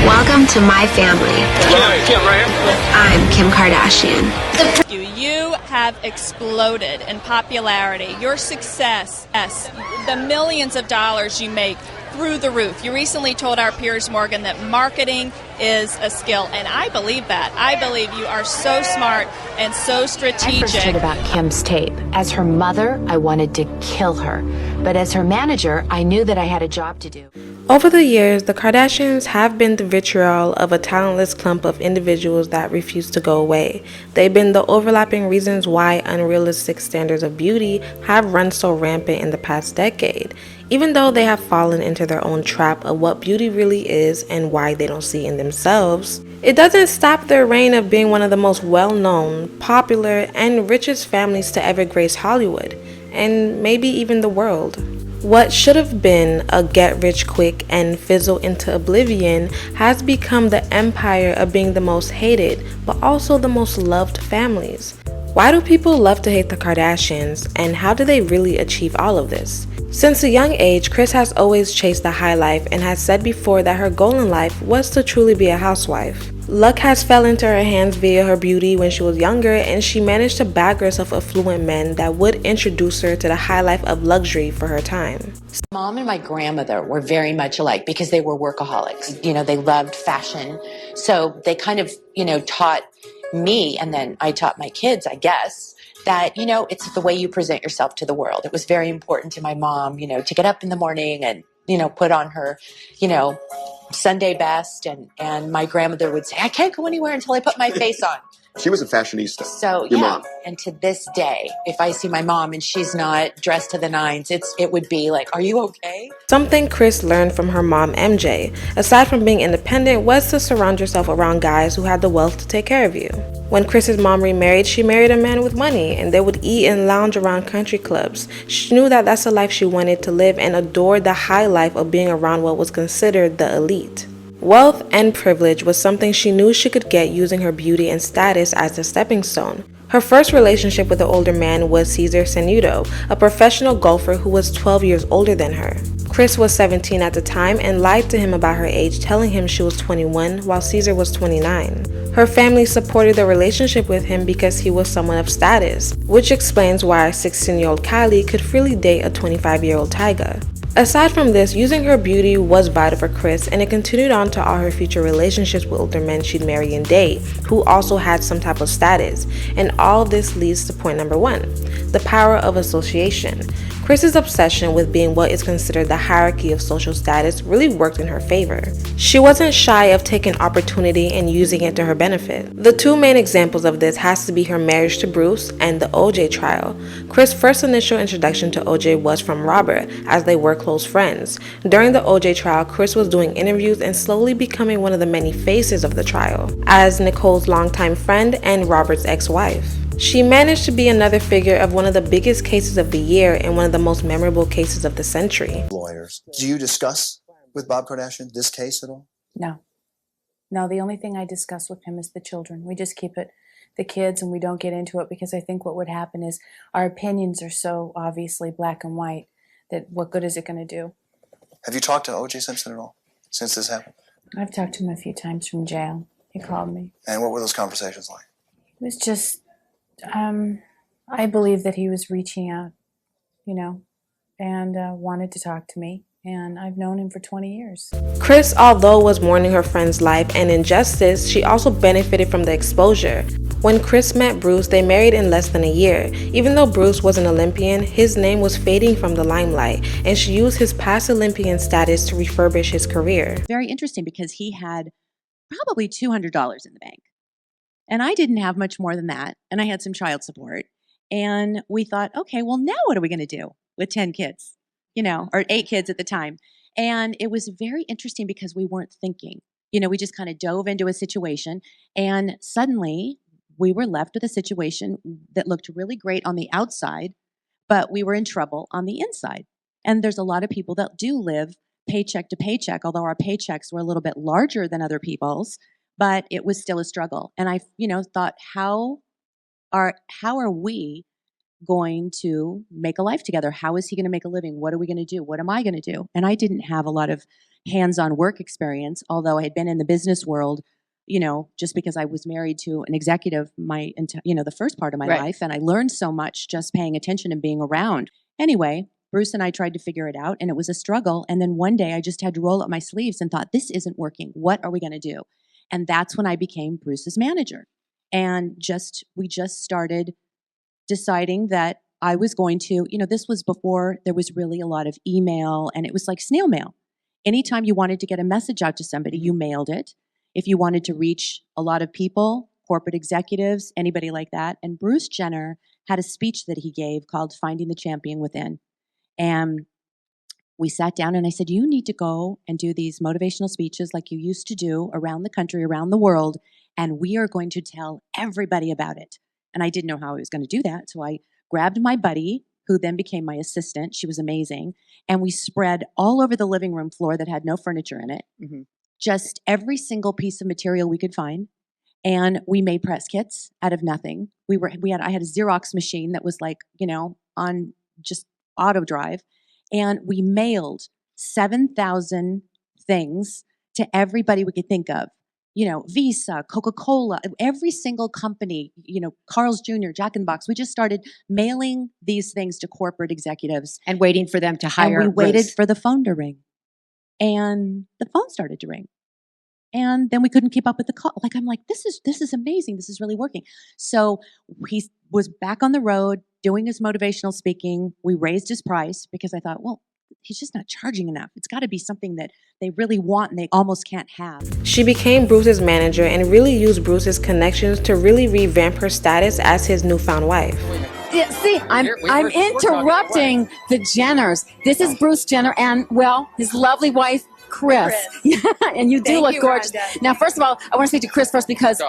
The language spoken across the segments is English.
Welcome to my family. Kim, right here. I'm Kim Kardashian. You have exploded in popularity. Your success, yes, the millions of dollars you make through the roof. You recently told our Piers Morgan that marketing is a skill, and I believe that. I believe you are so smart and so strategic. I first heard about Kim's tape. As her mother, I wanted to kill her. But as her manager, I knew that I had a job to do. Over the years, the Kardashians have been the vitriol of a talentless clump of individuals that refuse to go away. They've been the overlapping reasons why unrealistic standards of beauty have run so rampant in the past decade, even though they have fallen into their own trap of what beauty really is and why they don't see in themselves. It doesn't stop their reign of being one of the most well-known, popular, and richest families to ever grace Hollywood, and maybe even the world. What should have been a get-rich-quick and fizzle into oblivion has become the empire of being the most hated, but also the most loved families. Why do people love to hate the Kardashians, and how do they really achieve all of this? Since a young age, Kris has always chased the high life and has said before that her goal in life was to truly be a housewife. Luck has fell into her hands via her beauty when she was younger, and she managed to bag herself affluent men that would introduce her to the high life of luxury for her time. Mom and my grandmother were very much alike because they were workaholics. You know, they loved fashion. So they kind of, taught me, and then I taught my kids, I guess, that, it's the way you present yourself to the world. It was very important to my mom, to get up in the morning and, put on her, Sunday best. And my grandmother would say, I can't go anywhere until I put my face on. She was a fashionista. So, Your mom. And to this day, if I see my mom and she's not dressed to the nines, it would be like, are you okay? Something Kris learned from her mom, MJ, aside from being independent, was to surround yourself around guys who had the wealth to take care of you. When Kris's mom remarried, she married a man with money, and they would eat and lounge around country clubs. She knew that that's the life she wanted to live and adored the high life of being around what was considered the elite. Wealth and privilege was something she knew she could get using her beauty and status as a stepping stone. Her first relationship with the older man was Cesar Sanudo, a professional golfer who was 12 years older than her. Kris was 17 at the time and lied to him about her age, telling him she was 21 while Cesar was 29. Her family supported the relationship with him because he was someone of status, which explains why 16-year-old Kylie could freely date a 25-year-old Tyga. Aside from this, using her beauty was vital for Kris, and it continued on to all her future relationships with older men she'd marry and date, who also had some type of status. And all of this leads to point number 1, the power of association. Kris's obsession with being what is considered the hierarchy of social status really worked in her favor. She wasn't shy of taking opportunity and using it to her benefit. The two main examples of this has to be her marriage to Bruce and the OJ trial. Kris' first initial introduction to OJ was from Robert, as they were close friends. During the OJ trial, Kris was doing interviews and slowly becoming one of the many faces of the trial, as Nicole's longtime friend and Robert's ex-wife. She managed to be another figure of one of the biggest cases of the year and one of the most memorable cases of the century. Lawyers. Do you discuss with Bob Kardashian this case at all? No. No, the only thing I discuss with him is the children. We just keep it the kids and we don't get into it because I think what would happen is our opinions are so obviously black and white that what good is it going to do? Have you talked to O.J. Simpson at all since this happened? I've talked to him a few times from jail. He called me. And what were those conversations like? It was just, I believe that he was reaching out, and wanted to talk to me. And I've known him for 20 years. Kris, although was mourning her friend's life and injustice, she also benefited from the exposure. When Kris met Bruce, they married in less than a year. Even though Bruce was an Olympian, his name was fading from the limelight, and she used his past Olympian status to refurbish his career. Very interesting because he had probably $200 in the bank. And I didn't have much more than that. And I had some child support. And we thought, okay, well, now what are we going to do with 10 kids? Or 8 kids at the time. And it was very interesting because we weren't thinking. We just kind of dove into a situation, and suddenly we were left with a situation that looked really great on the outside, but we were in trouble on the inside. And there's a lot of people that do live paycheck to paycheck, although our paychecks were a little bit larger than other people's, but it was still a struggle. And I, thought, how are we going to make a life together? How is he going to make a living? What are we going to do? What am I going to do? And I didn't have a lot of hands-on work experience, although I had been in the business world, just because I was married to an executive the first part of my life, and I learned so much just paying attention and being around. Anyway, Bruce and I tried to figure it out, and it was a struggle. And then one day I just had to roll up my sleeves and thought, this isn't working. What are we going to do? And that's when I became Bruce's manager. And we just started deciding that I was going to, this was before there was really a lot of email, and it was like snail mail. Anytime you wanted to get a message out to somebody, you mailed it. If you wanted to reach a lot of people, corporate executives, anybody like that. And Bruce Jenner had a speech that he gave called Finding the Champion Within. And we sat down and I said, you need to go and do these motivational speeches like you used to do around the country, around the world, and we are going to tell everybody about it. And I didn't know how I was going to do that. So I grabbed my buddy, who then became my assistant. She was amazing. And we spread all over the living room floor that had no furniture in it, just every single piece of material we could find. And we made press kits out of nothing. I had a Xerox machine that was like, on just auto drive. And we mailed 7,000 things to everybody we could think of. Visa, Coca-Cola, every single company, Carl's Jr., Jack in the Box. We just started mailing these things to corporate executives. And waiting for them to hire. And we waited for the phone to ring. And the phone started to ring. And then we couldn't keep up with the call. I'm like, this is amazing. This is really working. So he was back on the road doing his motivational speaking. We raised his price because I thought, well, he's just not charging enough. It's got to be something that they really want and they almost can't have. She became Bruce's manager and really used Bruce's connections to really revamp her status as his newfound wife. Yeah, see, I'm interrupting the Jenners. This is Bruce Jenner and, his lovely wife, Kris. And you do look gorgeous. Rhonda. Now, first of all, I want to speak to Kris first because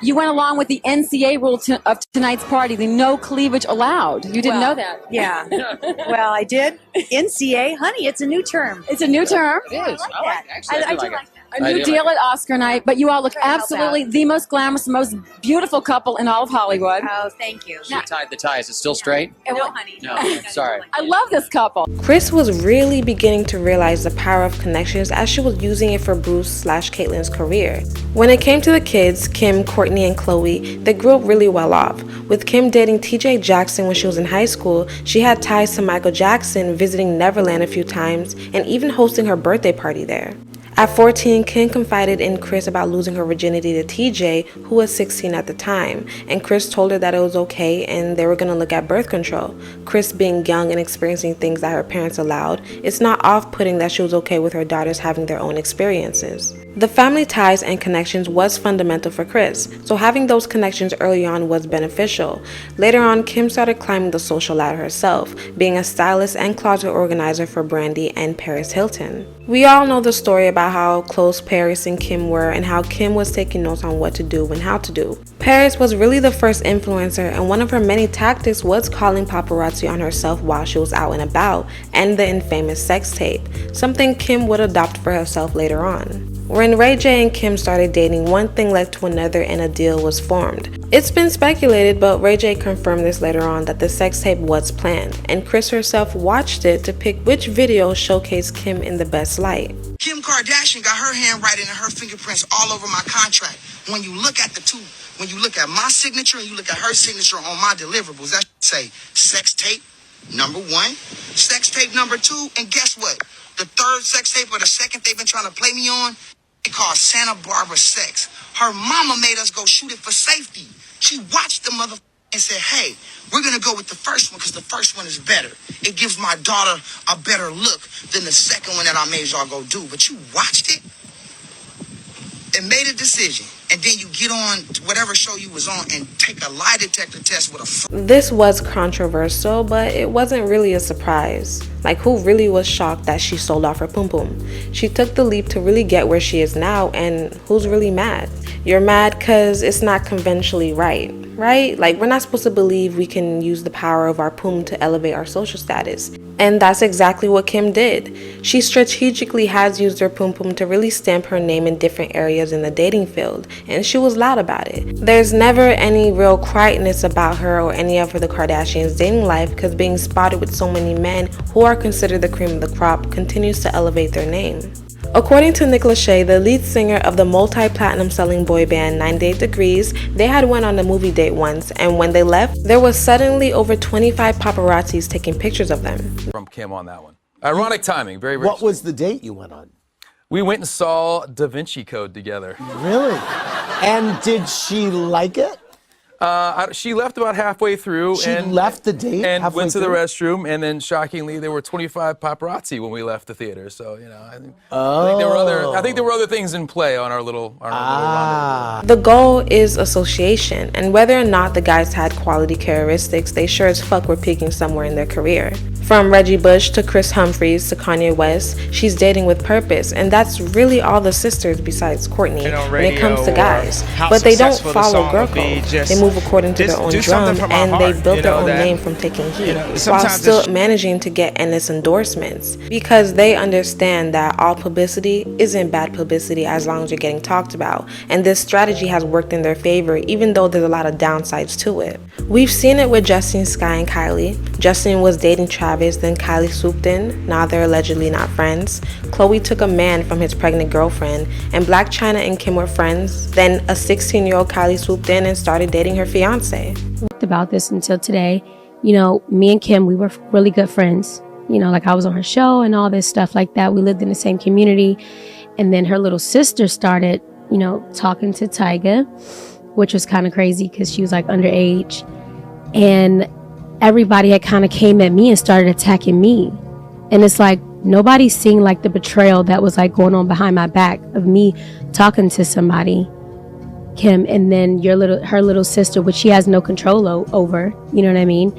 you went along with the NCA rule of tonight's party, the no cleavage allowed. You didn't know that. Yeah. Well, I did. NCA, honey, it's a new term. It's a new term. It is. I do like that. A new deal at Oscar night, but you all look absolutely the most glamorous, most beautiful couple in all of Hollywood. Oh, thank you. She tied the tie. Is it still straight? No, honey. No, sorry. I love this couple. Kris was really beginning to realize the power of connections as she was using it for Bruce/Caitlyn's career. When it came to the kids, Kim, Courtney, and Chloe, they grew up really well off. With Kim dating TJ Jackson when she was in high school, she had ties to Michael Jackson, visiting Neverland a few times, and even hosting her birthday party there. At 14, Kim confided in Kris about losing her virginity to TJ, who was 16 at the time, and Kris told her that it was okay and they were going to look at birth control. Kris, being young and experiencing things that her parents allowed, it's not off-putting that she was okay with her daughters having their own experiences. The family ties and connections was fundamental for Kris, so having those connections early on was beneficial. Later on, Kim started climbing the social ladder herself, being a stylist and closet organizer for Brandy and Paris Hilton. We all know the story about how close Paris and Kim were and how Kim was taking notes on what to do and how to do. Paris was really the first influencer, and one of her many tactics was calling paparazzi on herself while she was out and about, and the infamous sex tape, something Kim would adopt for herself later on. When Ray J and Kim started dating, one thing led to another and a deal was formed. It's been speculated, but Ray J confirmed this later on, that the sex tape was planned, and Kris herself watched it to pick which video showcased Kim in the best light. Kim Kardashian got her handwriting and her fingerprints all over my contract. When you look at the two, when you look at my signature and you look at her signature on my deliverables, that say sex tape number 1, sex tape number 2, and guess what? The third sex tape or the second they've been trying to play me on, it called Santa Barbara Sex. Her mama made us go shoot it for safety. She watched the mother and said, hey, we're going to go with the first one because the first one is better. It gives my daughter a better look than the second one that I made y'all go do. But you watched it and made a decision. And then you get on whatever show you was on and take a lie detector test with a... This was controversial, but it wasn't really a surprise. Like, who really was shocked that she sold off her pum pum? She took the leap to really get where she is now, and who's really mad? You're mad because it's not conventionally right? Like, we're not supposed to believe we can use the power of our pum to elevate our social status. And that's exactly what Kim did. She strategically has used her pum pum to really stamp her name in different areas in the dating field, and she was loud about it. There's never any real quietness about her or any of the Kardashians' dating life, because being spotted with so many men who are considered the cream of the crop continues to elevate their name. According to Nick Lachey, the lead singer of the multi-platinum selling boy band 98 Degrees, they had went on a movie date once, and when they left, there was suddenly over 25 paparazzis taking pictures of them. From Kim on that one. Ironic timing, very, very. What was the date you went on? We went and saw Da Vinci Code together. Really? And did she like it? She left about halfway through. She left the date and halfway went to the through? restroom, and then shockingly there were 25 paparazzi when we left the theater. So I think there were other things in play on our little rendezvous. The goal is association, and whether or not the guys had quality characteristics, they sure as fuck were peaking somewhere in their career. From Reggie Bush to Chris Humphries to Kanye West, she's dating with purpose, and that's really all the sisters besides Courtney when it comes to guys. But they don't follow girl code. They move according to their own drum, and they built their own name from taking heat, while still managing to get endless endorsements, because they understand that all publicity isn't bad publicity as long as you're getting talked about, and this strategy has worked in their favor even though there's a lot of downsides to it. We've seen it with Justin, Sky, and Kylie. Justin was dating Travis, then Kylie swooped in. Now they're allegedly not friends. Khloe took a man from his pregnant girlfriend, and Blac Chyna and Kim were friends. Then a 16-year-old Kylie swooped in and started dating her fiance. About this until today, me and Kim, we were really good friends. Like I was on her show and all this stuff like that. We lived in the same community, and then her little sister started, talking to Tyga, which was kind of crazy because she was like underage, and everybody had kind of came at me and started attacking me. And it's like nobody's seeing like the betrayal that was like going on behind my back of me talking to somebody, Kim, and then her little sister, which she has no control over, you know what I mean,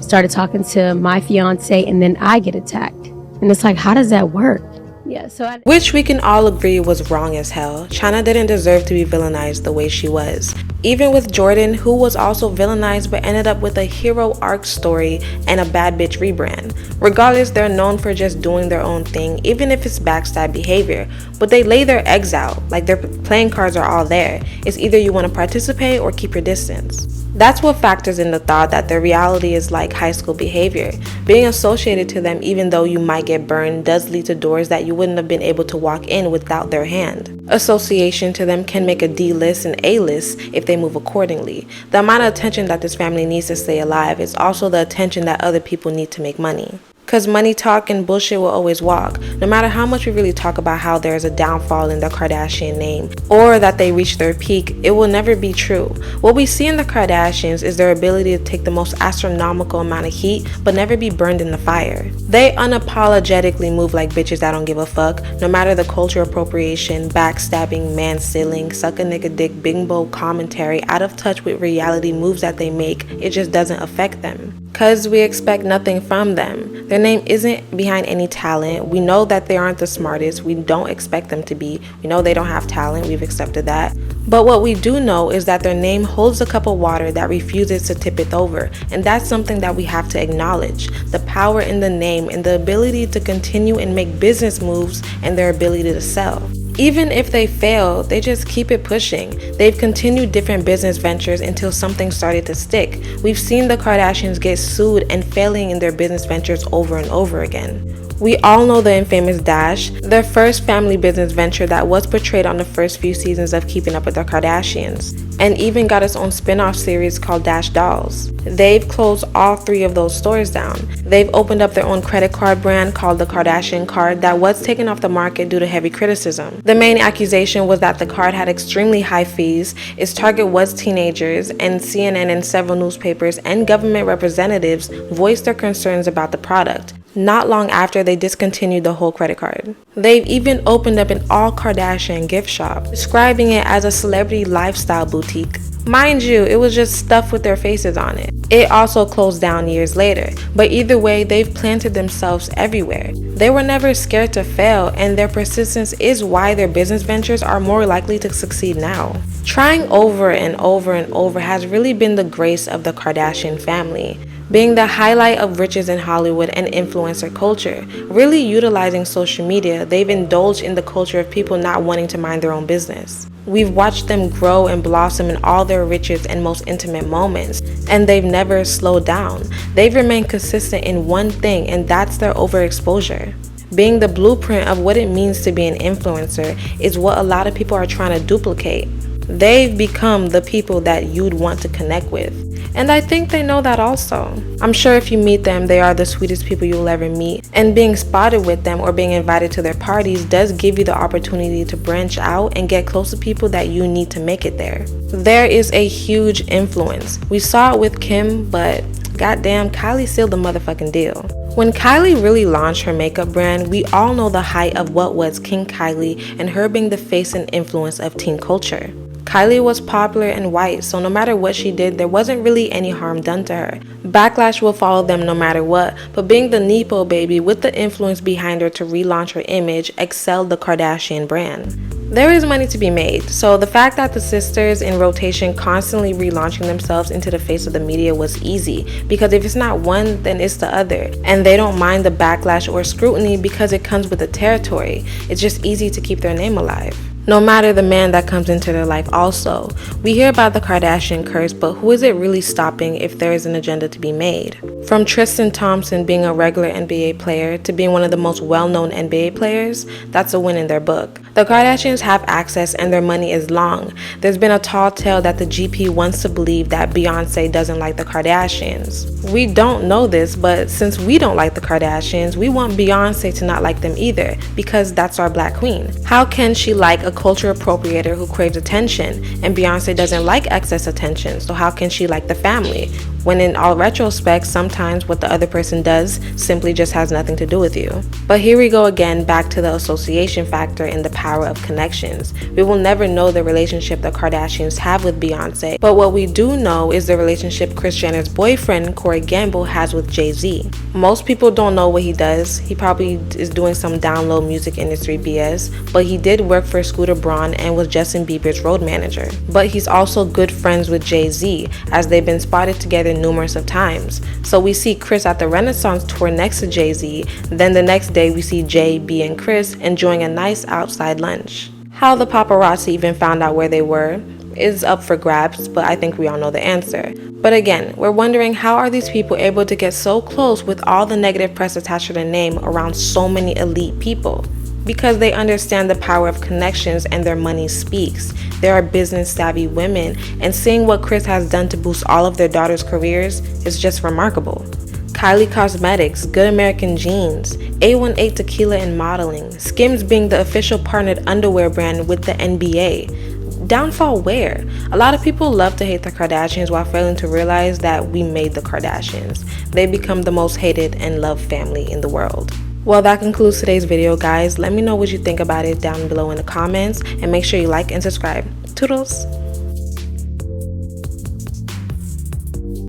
started talking to my fiance, and then I get attacked. And it's like, how does that work? Yeah, which we can all agree was wrong as hell. Chyna didn't deserve to be villainized the way she was. Even with Jordan, who was also villainized but ended up with a hero arc story and a bad bitch rebrand. Regardless, they're known for just doing their own thing, even if it's backstab behavior. But they lay their eggs out, like their playing cards are all there. It's either you want to participate or keep your distance. That's what factors in the thought that their reality is like high school behavior. Being associated to them, even though you might get burned, does lead to doors that you wouldn't have been able to walk in without their hand. Association to them can make a D-list and A-list if they move accordingly. The amount of attention that this family needs to stay alive is also the attention that other people need to make money. Because money talk and bullshit will always walk. No matter how much we really talk about how there is a downfall in the Kardashian name, or that they reached their peak, it will never be true. What we see in the Kardashians is their ability to take the most astronomical amount of heat, but never be burned in the fire. They unapologetically move like bitches that don't give a fuck, no matter the culture appropriation, backstabbing, man-stealing, suck a nigga dick, bimbo commentary, out of touch with reality moves that they make. It just doesn't affect them. Because we expect nothing from them. Their name isn't behind any talent. We know that they aren't the smartest. We don't expect them to be. We know they don't have talent. We've accepted that. But what we do know is that their name holds a cup of water that refuses to tip it over. And that's something that we have to acknowledge. The power in the name and the ability to continue and make business moves and their ability to sell. Even if they fail, they just keep it pushing. They've continued different business ventures until something started to stick. We've seen the Kardashians get sued and failing in their business ventures over and over again. We all know the infamous Dash, their first family business venture that was portrayed on the first few seasons of Keeping Up with the Kardashians, and even got its own spin-off series called Dash Dolls. They've closed all 3 of those stores down. They've opened up their own credit card brand called the Kardashian card that was taken off the market due to heavy criticism. The main accusation was that the card had extremely high fees, its target was teenagers, and CNN and several newspapers and government representatives voiced their concerns about the product. Not long after, they discontinued the whole credit card. They've even opened up an all-Kardashian gift shop, describing it as a celebrity lifestyle boutique. Mind you, it was just stuff with their faces on it. It also closed down years later, but either way, they've planted themselves everywhere. They were never scared to fail, and their persistence is why their business ventures are more likely to succeed now. Trying over and over and over has really been the grace of the Kardashian family. Being the highlight of riches in Hollywood and influencer culture, really utilizing social media, they've indulged in the culture of people not wanting to mind their own business. We've watched them grow and blossom in all their richest and most intimate moments, and they've never slowed down. They've remained consistent in one thing, and that's their overexposure. Being the blueprint of what it means to be an influencer is what a lot of people are trying to duplicate. They've become the people that you'd want to connect with. And I think they know that also. I'm sure if you meet them, they are the sweetest people you'll ever meet. And being spotted with them or being invited to their parties does give you the opportunity to branch out and get close to people that you need to make it there. There is a huge influence. We saw it with Kim, but goddamn, Kylie sealed the motherfucking deal. When Kylie really launched her makeup brand, we all know the height of what was King Kylie and her being the face and influence of teen culture. Kylie was popular and white, so no matter what she did, there wasn't really any harm done to her. Backlash will follow them no matter what, but being the Nepo baby with the influence behind her to relaunch her image excelled the Kardashian brand. There is money to be made, so the fact that the sisters in rotation constantly relaunching themselves into the face of the media was easy, because if it's not one, then it's the other, and they don't mind the backlash or scrutiny because it comes with the territory. It's just easy to keep their name alive. No matter the man that comes into their life also. We hear about the Kardashian curse, but who is it really stopping if there is an agenda to be made? From Tristan Thompson being a regular NBA player to being one of the most well-known NBA players, that's a win in their book. The Kardashians have access and their money is long. There's been a tall tale that the GP wants to believe that Beyonce doesn't like the Kardashians. We don't know this, but since we don't like the Kardashians, we want Beyonce to not like them either, because that's our black queen. How can she like a culture appropriator who craves attention, and Beyonce doesn't like excess attention, so how can she like the family? When in all retrospect, sometimes what the other person does simply just has nothing to do with you. But here we go again, back to the association factor and the power of connections. We will never know the relationship the Kardashians have with Beyonce, but what we do know is the relationship Kris Jenner's boyfriend, Corey Gamble, has with Jay-Z. Most people don't know what he does. He probably is doing some download music industry BS, but he did work for Scooter Braun and was Justin Bieber's road manager. But he's also good friends with Jay-Z, as they've been spotted together numerous of times. So we see Kris at the Renaissance tour next to Jay-Z, then the next day we see Jay, B, and Kris enjoying a nice outside lunch. How the paparazzi even found out where they were is up for grabs, but I think we all know the answer. But again, we're wondering, how are these people able to get so close with all the negative press attached to their name around so many elite people? Because they understand the power of connections and their money speaks. They are business savvy women, and seeing what Kris has done to boost all of their daughters' careers is just remarkable. Kylie Cosmetics, Good American Jeans, A18 Tequila and modeling, Skims being the official partnered underwear brand with the NBA. Downfall where? A lot of people love to hate the Kardashians while failing to realize that we made the Kardashians. They become the most hated and loved family in the world. Well, that concludes today's video, guys. Let me know what you think about it down below in the comments, and make sure you like and subscribe. Toodles!